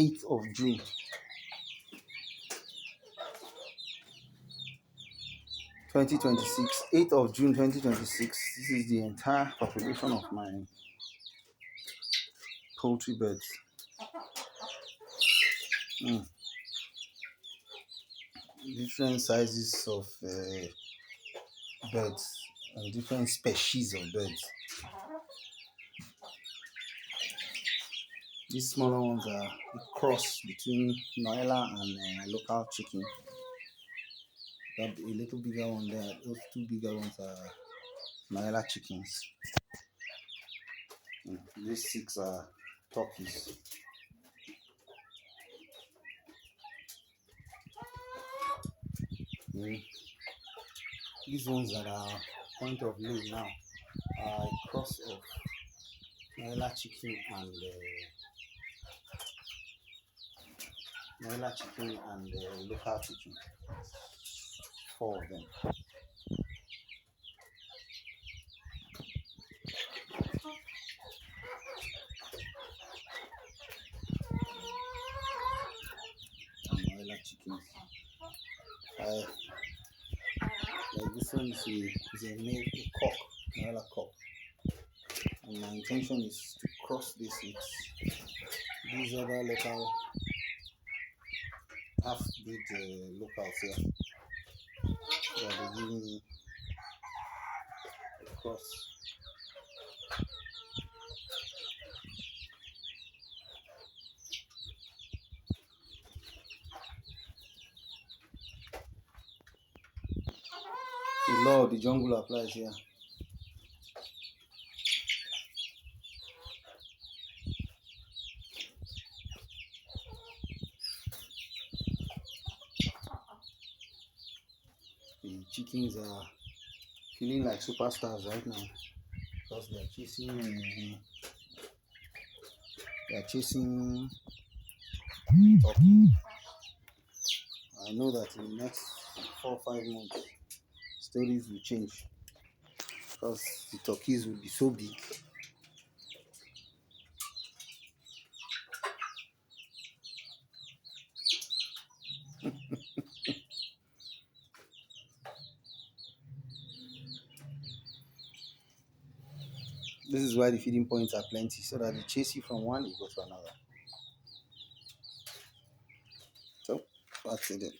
8th of June 2026. 8th of June 2026. This is the entire population of my poultry birds. Different sizes of birds and different species of birds. These smaller ones are a cross between Noella and local chicken. Got a little bigger one there. Those two bigger ones are Noella chickens. These 6 are turkeys. These ones that are point of lay now are a cross of Noella chicken and local chicken. 4 of them. Noella chickens. Like this one is a male, a cock, Noella cock. And my intention is to cross this with these other local half-breed locals here. So they're giving me a cross. The law of the jungle applies here. The chickens are feeling like superstars right now because they are chasing turkey. I know that in the next 4 or 5 months stories will change because the turkeys will be so big. This is why the feeding points are plenty, so that they chase you from one, you go to another. So that's it.